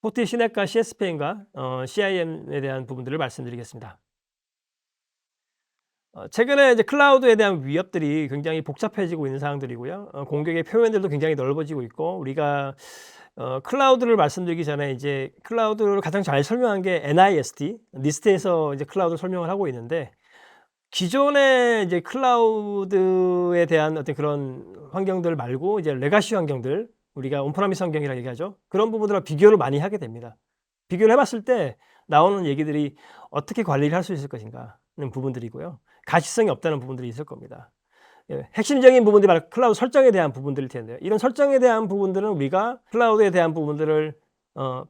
포트시넷과 CSPM과 CIM에 대한 부분들을 말씀드리겠습니다. 최근에 이제 클라우드에 대한 위협들이 굉장히 복잡해지고 있는 상황들이고요. 공격의 표현들도 굉장히 넓어지고 있고, 우리가 클라우드를 말씀드리기 전에 이제 클라우드를 가장 잘 설명한 게 NIST, 니스트에서 이제 클라우드를 설명을 하고 있는데, 기존의 이제 클라우드에 대한 어떤 그런 환경들 말고 이제 레가시 환경들, 우리가 온프라미스 환경이라고 얘기하죠. 그런 부분들과 비교를 많이 하게 됩니다. 비교를 해 봤을 때 나오는 얘기들이 어떻게 관리를 할 수 있을 것인가 하는 부분들이고요. 가시성이 없다는 부분들이 있을 겁니다. 예, 핵심적인 부분들이 바로 클라우드 설정에 대한 부분들일 텐데요. 이런 설정에 대한 부분들은 우리가 클라우드에 대한 부분들을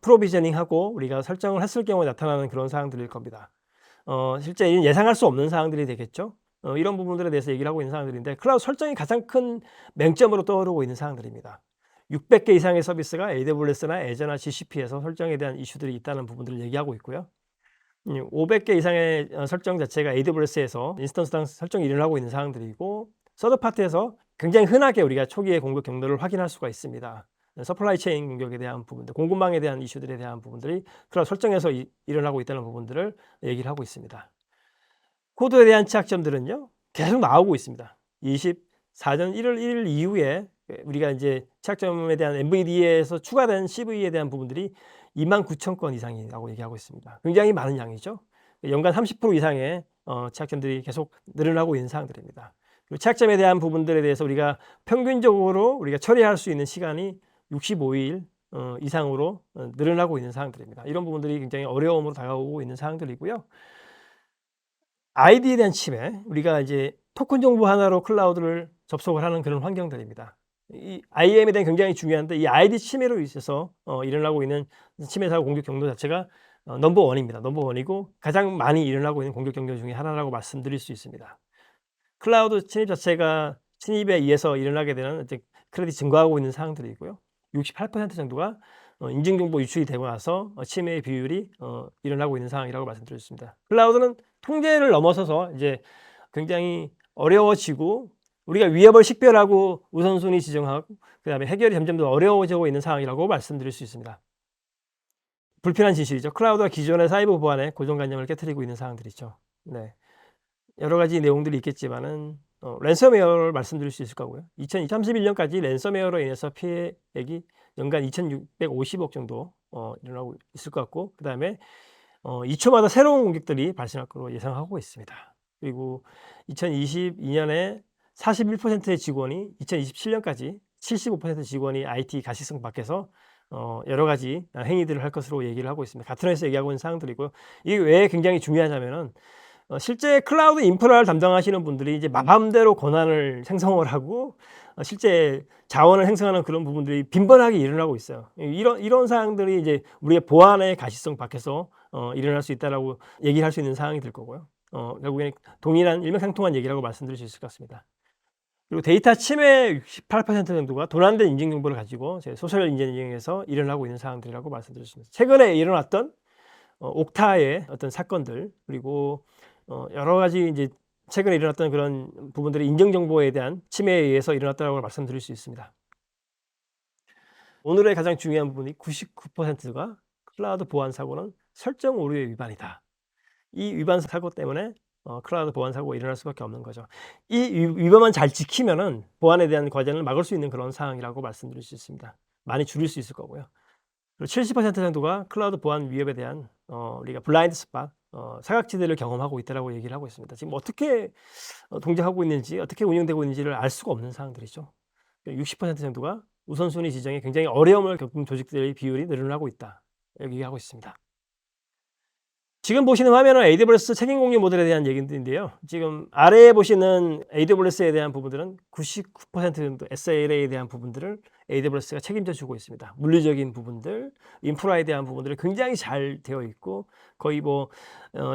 프로비저닝하고 우리가 설정을 했을 경우에 나타나는 그런 사항들일 겁니다. 실제 예상할 수 없는 사항들이 되겠죠. 이런 부분들에 대해서 얘기를 하고 있는 사항들인데, 클라우드 설정이 가장 큰 맹점으로 떠오르고 있는 사항들입니다. 600개 이상의 서비스가 AWS나 애저나 GCP에서 설정에 대한 이슈들이 있다는 부분들을 얘기하고 있고요. 500개 이상의 설정 자체가 AWS에서 인스턴스당 설정이 일어나고 있는 사항들이고, 서드 파트에서 굉장히 흔하게 우리가 초기의 공격 경로를 확인할 수가 있습니다. 서플라이 체인 공격에 대한 부분들, 공급망에 대한 이슈들에 대한 부분들이 클라우드 설정에서 일어나고 있다는 부분들을 얘기를 하고 있습니다. 코드에 대한 취약점들은요, 계속 나오고 있습니다. 24년 1월 1일 이후에 우리가 이제 취약점에 대한 MVD에서 추가된 CV에 대한 부분들이 29,000건 이상이라고 얘기하고 있습니다. 굉장히 많은 양이죠. 연간 30% 이상의 취약점들이 계속 늘어나고 있는 사항들입니다. 그리고 취약점에 대한 부분들에 대해서 우리가 평균적으로 우리가 처리할 수 있는 시간이 65일 이상으로 늘어나고 있는 사항들입니다. 이런 부분들이 굉장히 어려움으로 다가오고 있는 사항들이고요. 아이디에 대한 침해, 우리가 이제 토큰 정보 하나로 클라우드를 접속을 하는 그런 환경들입니다. 이 IAM에 대한 굉장히 중요한데, 이 아이디 침해로 있어서 일어나고 있는 침해 사고 공격 경로 자체가 넘버 원입니다. 넘버 원이고 가장 많이 일어나고 있는 공격 경로 중에 하나라고 말씀드릴 수 있습니다. 클라우드 침입 자체가 침입에 의해서 일어나게 되는 이제 크레딧 증가하고 있는 사항들이고요. 68% 정도가 인증정보 유출이 되고 나서 침해의 비율이 일어나고 있는 상황이라고 말씀드렸습니다. 클라우드는 통제를 넘어서서 이제 굉장히 어려워지고, 우리가 위협을 식별하고 우선순위 지정하고 그다음에 해결이 점점 더 어려워지고 있는 상황이라고 말씀드릴 수 있습니다. 불필요한 진실이죠. 클라우드가 기존의 사이버 보안에 고정관념을 깨뜨리고 있는 상황들이죠. 네. 여러 가지 내용들이 있겠지만은 랜섬웨어를 말씀드릴 수 있을 거고요. 2031년까지 랜섬웨어로 인해서 피해액이 연간 2,650억 정도 일어나고 있을 것 같고, 그다음에 2초마다 새로운 공격들이 발생할 것으로 예상하고 있습니다. 그리고 2022년에 41%의 직원이 2027년까지 75% 직원이 IT 가시성 밖에서 여러 가지 행위들을 할 것으로 얘기를 하고 있습니다. 같은 회사에서 얘기하고 있는 사항들이고요. 이게 왜 굉장히 중요하냐면은 실제 클라우드 인프라를 담당하시는 분들이 이제 마음대로 권한을 생성을 하고 실제 자원을 생성하는 그런 부분들이 빈번하게 일어나고 있어요. 이런 사항들이 이제 우리의 보안의 가시성 밖에서 일어날 수 있다라고 얘기를 할 수 있는 상황이 될 거고요. 결국에는 동일한 일맥상통한 얘기라고 말씀드릴 수 있을 것 같습니다. 그리고 데이터 침해 68% 정도가 도난된 인증 정보를 가지고 소셜 인지니어링에서 일어나고 있는 상황들이라고 말씀드렸습니다. 최근에 일어났던 옥타의 어떤 사건들, 그리고 여러 가지 이제 최근에 일어났던 그런 부분들이 인정 정보에 대한 침해에 의해서 일어났다고 말씀드릴 수 있습니다. 오늘의 가장 중요한 부분이 99%가 클라우드 보안 사고는 설정 오류의 위반이다. 이 위반 사고 때문에 클라우드 보안 사고가 일어날 수밖에 없는 거죠. 이 위반만 잘 지키면은 보안에 대한 과제를 막을 수 있는 그런 상황이라고 말씀드릴 수 있습니다. 많이 줄일 수 있을 거고요. 그리고 70% 정도가 클라우드 보안 위협에 대한 우리가 블라인드 스팟, 사각지대를 경험하고 있다라고 얘기를 하고 있습니다. 지금 어떻게 동작하고 있는지, 어떻게 운영되고 있는지를 알 수가 없는 상황들이죠. 60% 정도가 우선순위 지정에 굉장히 어려움을 겪은 조직들의 비율이 늘어나고 있다, 여기 얘기하고 있습니다. 지금 보시는 화면은 AWS 책임 공유 모델에 대한 얘기인데요. 지금 아래에 보시는 AWS에 대한 부분들은 99% 정도 SLA에 대한 부분들을 AWS가 책임져 주고 있습니다. 물리적인 부분들, 인프라에 대한 부분들이 굉장히 잘 되어 있고, 거의 뭐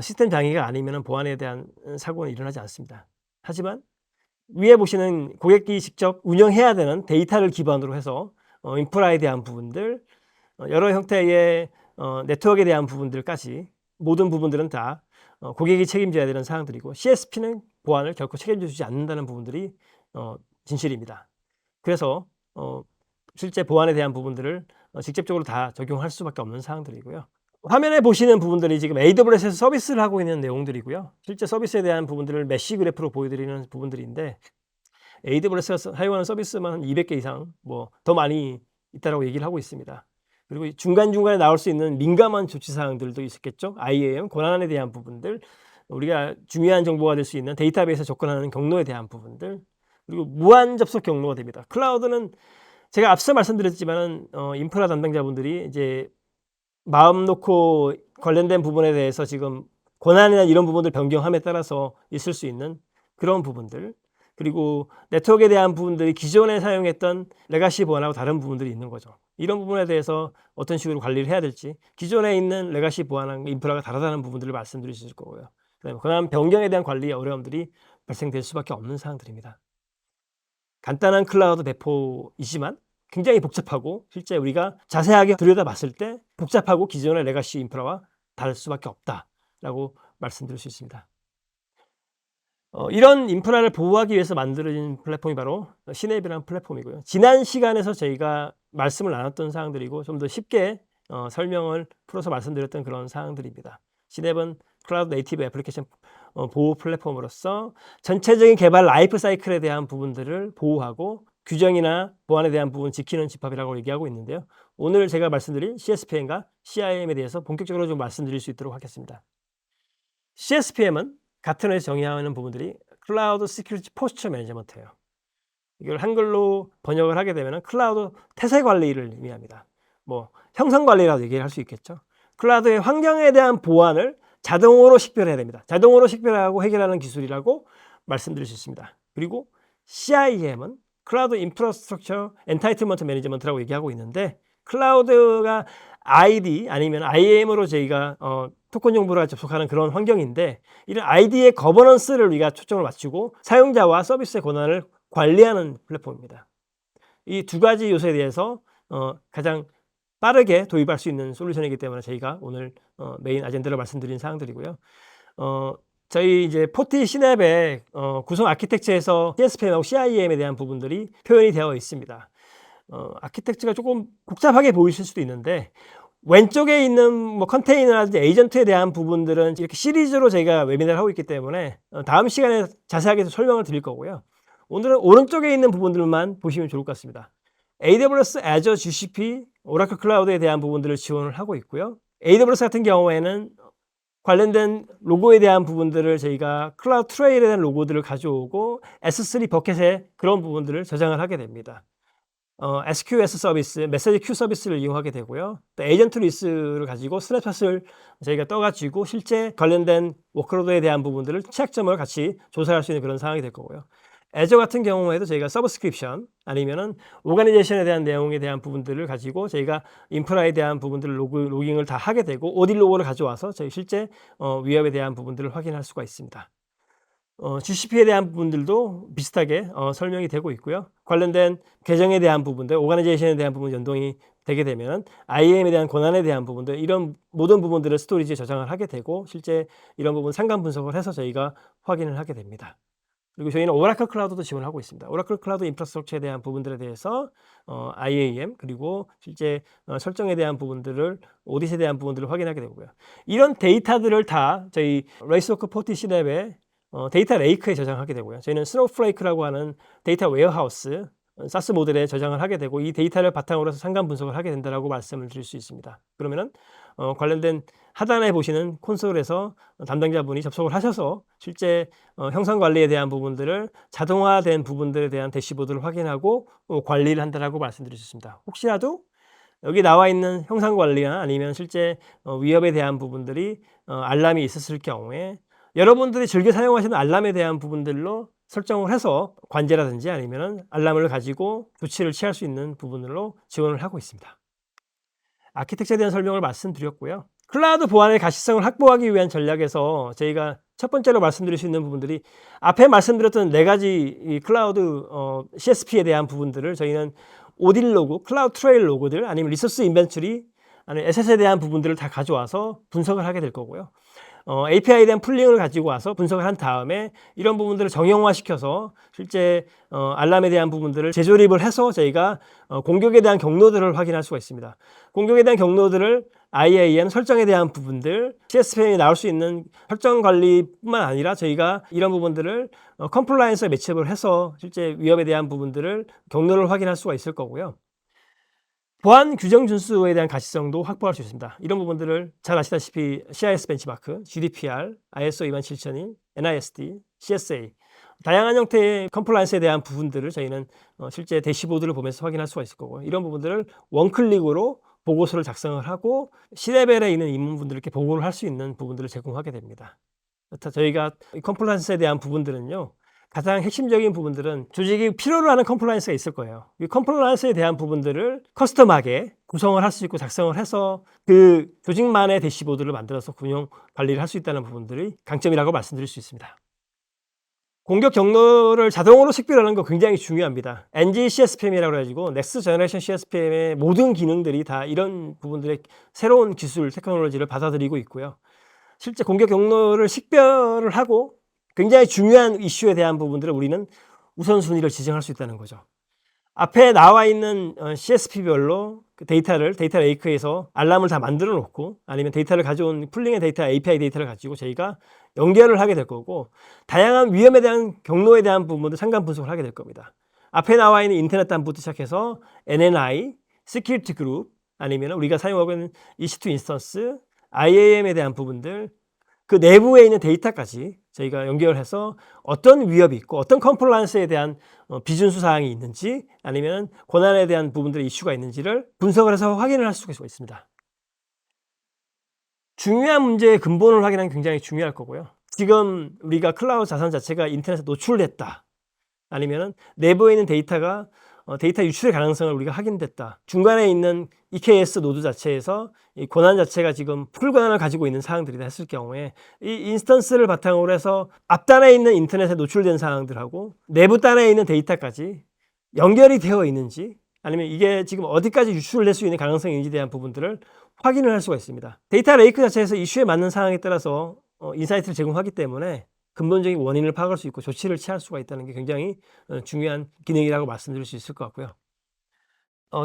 시스템 장애가 아니면 보안에 대한 사고는 일어나지 않습니다. 하지만 위에 보시는 고객이 직접 운영해야 되는 데이터를 기반으로 해서 인프라에 대한 부분들, 여러 형태의 네트워크에 대한 부분들까지, 모든 부분들은 다 고객이 책임져야 되는 사항들이고, CSP는 보안을 결코 책임져 주지 않는다는 부분들이 진실입니다. 그래서 실제 보안에 대한 부분들을 직접적으로 다 적용할 수밖에 없는 사항들이고요. 화면에 보시는 부분들이 지금 AWS에서 서비스를 하고 있는 내용들이고요. 실제 서비스에 대한 부분들을 메쉬 그래프로 보여드리는 부분들인데 AWS가 사용하는 서비스만 한 200개 이상 더 많이 있다라고 얘기를 하고 있습니다. 그리고 중간중간에 나올 수 있는 민감한 조치 사항들도 있었겠죠. IAM 권한에 대한 부분들, 우리가 중요한 정보가 될 수 있는 데이터베이스에 접근하는 경로에 대한 부분들, 그리고 무한 접속 경로가 됩니다. 클라우드는 제가 앞서 말씀드렸지만은 인프라 담당자분들이 이제 마음 놓고 관련된 부분에 대해서 지금 권한이나 이런 부분들 변경함에 따라서 있을 수 있는 그런 부분들, 그리고 네트워크에 대한 부분들이 기존에 사용했던 레가시 보안하고 다른 부분들이 있는 거죠. 이런 부분에 대해서 어떤 식으로 관리를 해야 될지, 기존에 있는 레가시 보안하고 인프라가 다르다는 부분들을 말씀드릴 수 있을 거고요. 그다음에 권한 변경에 대한 관리 어려움들이 발생될 수밖에 없는 사항들입니다. 간단한 클라우드 배포이지만 굉장히 복잡하고 실제 우리가 자세하게 들여다봤을 때 복잡하고 기존의 레가시 인프라와 다를 수밖에 없다라고 말씀드릴 수 있습니다. 이런 인프라를 보호하기 위해서 만들어진 플랫폼이 바로 시냅이라는 플랫폼이고요. 지난 시간에서 저희가 말씀을 나눴던 사항들이고 좀 더 쉽게 설명을 풀어서 말씀드렸던 그런 사항들입니다. 시냅은 클라우드 네이티브 애플리케이션 보호 플랫폼으로서 전체적인 개발 라이프 사이클에 대한 부분들을 보호하고 규정이나 보안에 대한 부분 지키는 집합이라고 얘기하고 있는데요. 오늘 제가 말씀드린 CSPM과 CIEM에 대해서 본격적으로 좀 말씀드릴 수 있도록 하겠습니다. CSPM은 같은 회에서 정의하는 부분들이 클라우드 시큐리티 포스처 매니지먼트예요. 이걸 한글로 번역을 하게 되면 클라우드 태세 관리를 의미합니다. 형상 관리라고 얘기를 할 수 있겠죠. 클라우드의 환경에 대한 보안을 자동으로 식별해야 됩니다. 자동으로 식별하고 해결하는 기술이라고 말씀드릴 수 있습니다. 그리고 CIEM은 클라우드 인프라스트럭처 엔타이틀먼트 매니지먼트라고 얘기하고 있는데 클라우드가 ID 아니면 IAM으로 저희가 토큰 정보를 접속하는 그런 환경인데 이런 ID의 거버넌스를 우리가 초점을 맞추고 사용자와 서비스의 권한을 관리하는 플랫폼입니다. 이 두 가지 요소에 대해서 가장 빠르게 도입할 수 있는 솔루션이기 때문에 저희가 오늘 메인 아젠다로 말씀드린 사항들이고요. 저희 이제 포티 시냅의 구성 아키텍처에서 CSPM하고 CIEM에 대한 부분들이 표현이 되어 있습니다. 아키텍처가 조금 복잡하게 보이실 수도 있는데 왼쪽에 있는 컨테이너라든지 에이전트에 대한 부분들은 이렇게 시리즈로 저희가 웨비나를 하고 있기 때문에 다음 시간에 자세하게 설명을 드릴 거고요. 오늘은 오른쪽에 있는 부분들만 보시면 좋을 것 같습니다. AWS, Azure, GCP, 오라클 클라우드에 대한 부분들을 지원을 하고 있고요. AWS 같은 경우에는 관련된 로고에 대한 부분들을 저희가 클라우드 트레일에 대한 로고들을 가져오고 S3 버켓에 그런 부분들을 저장을 하게 됩니다. SQS 서비스, 메시지 큐 서비스를 이용하게 되고요. 또 에이전트 리스를 가지고 스냅샷을 저희가 떠가지고 실제 관련된 워크로드에 대한 부분들을 취약점을 같이 조사할 수 있는 그런 상황이 될 거고요. 애저 같은 경우에도 저희가 서브스크립션 아니면은 오가니제이션에 대한 내용에 대한 부분들을 가지고 저희가 인프라에 대한 부분들을 로깅을 다 하게 되고 오딜 로고를 가져와서 저희 실제 위협에 대한 부분들을 확인할 수가 있습니다. GCP에 대한 부분들도 비슷하게 설명이 되고 있고요. 관련된 계정에 대한 부분들, 오가니제이션에 대한 부분 연동이 되게 되면 IAM에 대한 권한에 대한 부분들 이런 모든 부분들을 스토리지에 저장을 하게 되고 실제 이런 부분 상관 분석을 해서 저희가 확인을 하게 됩니다. 그리고 저희는 오라클 클라우드도 지원하고 있습니다. 오라클 클라우드 인프라스트럭처에 대한 부분들에 대해서 IAM 그리고 실제 설정에 대한 부분들을 오딧에 대한 부분들을 확인하게 되고요. 이런 데이터들을 다 저희 레이스워크 포티 시냅에 데이터 레이크에 저장하게 되고요. 저희는 스노우플레이크라고 하는 데이터 웨어하우스 사스 모델에 저장을 하게 되고 이 데이터를 바탕으로 해서 상관 분석을 하게 된다라고 말씀을 드릴 수 있습니다. 그러면은 관련된 하단에 보시는 콘솔에서 담당자분이 접속을 하셔서 실제 형상 관리에 대한 부분들을 자동화된 부분들에 대한 대시보드를 확인하고 관리를 한다라고 말씀드릴 수 있습니다. 혹시라도 여기 나와 있는 형상 관리나 아니면 실제 위협에 대한 부분들이 알람이 있었을 경우에 여러분들이 즐겨 사용하시는 알람에 대한 부분들로 설정을 해서 관제라든지 아니면 알람을 가지고 조치를 취할 수 있는 부분으로 지원을 하고 있습니다. 아키텍처에 대한 설명을 말씀드렸고요. 클라우드 보안의 가시성을 확보하기 위한 전략에서 저희가 첫 번째로 말씀드릴 수 있는 부분들이 앞에 말씀드렸던 4가지 이 클라우드 CSP에 대한 부분들을 저희는 오딜 로그, 클라우드 트레일 로그들 아니면 리소스 인벤처리 아니면 SS에 대한 부분들을 다 가져와서 분석을 하게 될 거고요. API에 대한 풀링을 가지고 와서 분석을 한 다음에 이런 부분들을 정형화시켜서 실제 알람에 대한 부분들을 재조립을 해서 저희가 공격에 대한 경로들을 확인할 수가 있습니다. 공격에 대한 경로들을 IAM 설정에 대한 부분들, CSPM이 나올 수 있는 설정 관리뿐만 아니라 저희가 이런 부분들을 컴플라이언스에 매치업을 해서 실제 위협에 대한 부분들을 경로를 확인할 수가 있을 거고요. 보안 규정 준수에 대한 가시성도 확보할 수 있습니다. 이런 부분들을 잘 아시다시피 CIS 벤치마크, GDPR, ISO 27001, NIST, CSA 다양한 형태의 컴플라이언스에 대한 부분들을 저희는 실제 대시보드를 보면서 확인할 수가 있을 거고요. 이런 부분들을 원클릭으로 보고서를 작성을 하고 C레벨에 있는 임원분들께 보고를 할 수 있는 부분들을 제공하게 됩니다. 저희가 컴플라이언스에 대한 부분들은요. 가장 핵심적인 부분들은 조직이 필요로 하는 컴플라이언스가 있을 거예요. 이 컴플라이언스에 대한 부분들을 커스텀하게 구성을 할 수 있고 작성을 해서 그 조직만의 대시보드를 만들어서 운영 관리를 할 수 있다는 부분들이 강점이라고 말씀드릴 수 있습니다. 공격 경로를 자동으로 식별하는 거 굉장히 중요합니다. NG CSPM이라고 해가지고 넥스트 제너레이션 CSPM의 모든 기능들이 다 이런 부분들의 새로운 기술, 테크놀로지를 받아들이고 있고요. 실제 공격 경로를 식별을 하고 굉장히 중요한 이슈에 대한 부분들을 우리는 우선순위를 지정할 수 있다는 거죠. 앞에 나와 있는 CSP별로 그 데이터 레이크에서 알람을 다 만들어 놓고 아니면 데이터를 가져온 풀링의 데이터, API 데이터를 가지고 저희가 연결을 하게 될 거고 다양한 위험에 대한 경로에 대한 부분도 상관 분석을 하게 될 겁니다. 앞에 나와 있는 인터넷 담부터 시작해서 NNI, Security Group 아니면 우리가 사용하고 있는 EC2 인스턴스, IAM에 대한 부분들 그 내부에 있는 데이터까지 저희가 연결해서 어떤 위협이 있고 어떤 컴플라이언스에 대한 비준수 사항이 있는지 아니면 권한에 대한 부분들의 이슈가 있는지를 분석을 해서 확인을 할 수가 있습니다. 중요한 문제의 근본을 확인하는 게 굉장히 중요할 거고요. 지금 우리가 클라우드 자산 자체가 인터넷에 노출됐다. 아니면 내부에 있는 데이터가 데이터 유출의 가능성을 우리가 확인됐다. 중간에 있는 EKS 노드 자체에서 이 권한 자체가 지금 풀 권한을 가지고 있는 사항들이다 했을 경우에 이 인스턴스를 바탕으로 해서 앞단에 있는 인터넷에 노출된 사항들하고 내부 단에 있는 데이터까지 연결이 되어 있는지 아니면 이게 지금 어디까지 유출될 수 있는 가능성이 있는지에 대한 부분들을 확인을 할 수가 있습니다. 데이터 레이크 자체에서 이슈에 맞는 사항에 따라서 인사이트를 제공하기 때문에 근본적인 원인을 파악할 수 있고 조치를 취할 수가 있다는 게 굉장히 중요한 기능이라고 말씀드릴 수 있을 것 같고요.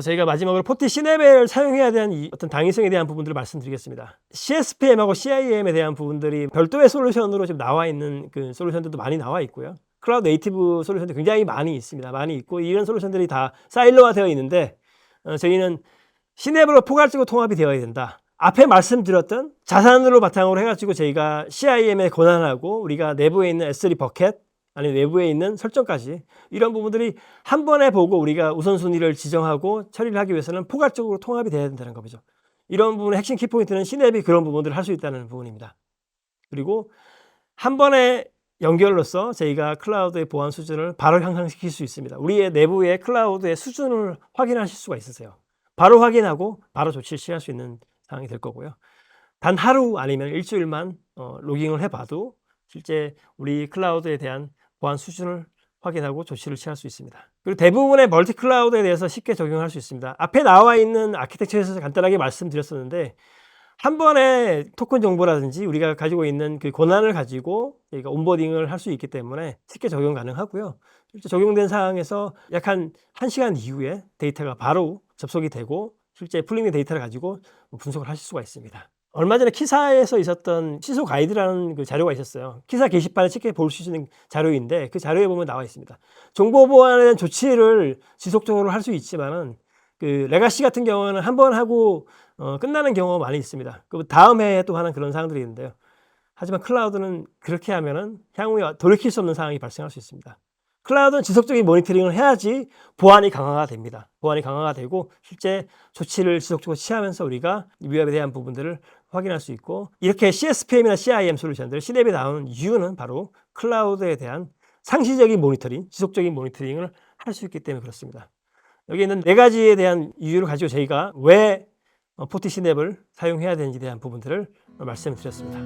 저희가 마지막으로 포티 C레벨을 사용해야 되는 어떤 당위성에 대한 부분들을 말씀드리겠습니다. CSPM하고 CIEM에 대한 부분들이 별도의 솔루션으로 지금 나와 있는 그 솔루션들도 많이 나와 있고요. 클라우드 네이티브 솔루션도 굉장히 많이 있습니다. 많이 있고 이런 솔루션들이 다 사일로화 되어 있는데 저희는 C레벨로 포괄적으로 통합이 되어야 된다. 앞에 말씀드렸던 자산으로 바탕으로 해가지고 저희가 CIEM의 권한하고 우리가 내부에 있는 S3 버켓 아니면 외부에 있는 설정까지 이런 부분들이 한 번에 보고 우리가 우선순위를 지정하고 처리를 하기 위해서는 포괄적으로 통합이 돼야 된다는 거죠. 이런 부분의 핵심 키포인트는 C랩이 그런 부분들을 할 수 있다는 부분입니다. 그리고 한 번의 연결로서 저희가 클라우드의 보안 수준을 바로 향상시킬 수 있습니다. 우리의 내부의 클라우드의 수준을 확인하실 수가 있으세요. 바로 확인하고 바로 조치를 취할 수 있는 상황이 될 거고요. 단 하루 아니면 일주일만 로깅을 해봐도 실제 우리 클라우드에 대한 보안 수준을 확인하고 조치를 취할 수 있습니다. 그리고 대부분의 멀티 클라우드에 대해서 쉽게 적용할 수 있습니다. 앞에 나와 있는 아키텍처에서 간단하게 말씀드렸었는데 한 번에 토큰 정보라든지 우리가 가지고 있는 그 권한을 가지고 저희가 온보딩을 할 수 있기 때문에 쉽게 적용 가능하고요. 실제 적용된 상황에서 약 한 1시간 이후에 데이터가 바로 접속이 되고 실제 풀링된 데이터를 가지고 분석을 하실 수가 있습니다. 얼마 전에 키사에서 있었던 시소 가이드라는 그 자료가 있었어요. 키사 게시판에 쉽게 볼 수 있는 자료인데 그 자료에 보면 나와 있습니다. 정보 보안에 대한 조치를 지속적으로 할 수 있지만은 그 레가시 같은 경우는 한 번 하고 끝나는 경우가 많이 있습니다. 그 다음 해에 또 하는 그런 사항들이 있는데요. 하지만 클라우드는 그렇게 하면은 향후에 돌이킬 수 없는 상황이 발생할 수 있습니다. 클라우드는 지속적인 모니터링을 해야지 보안이 강화가 됩니다. 보안이 강화가 되고 실제 조치를 지속적으로 취하면서 우리가 위협에 대한 부분들을 확인할 수 있고 이렇게 CSPM이나 CIEM 솔루션들, C랩이 나오는 이유는 바로 클라우드에 대한 상시적인 모니터링, 지속적인 모니터링을 할 수 있기 때문에 그렇습니다. 여기 있는 4가지에 대한 이유를 가지고 저희가 왜 포티 C랩을 사용해야 되는지에 대한 부분들을 말씀을 드렸습니다.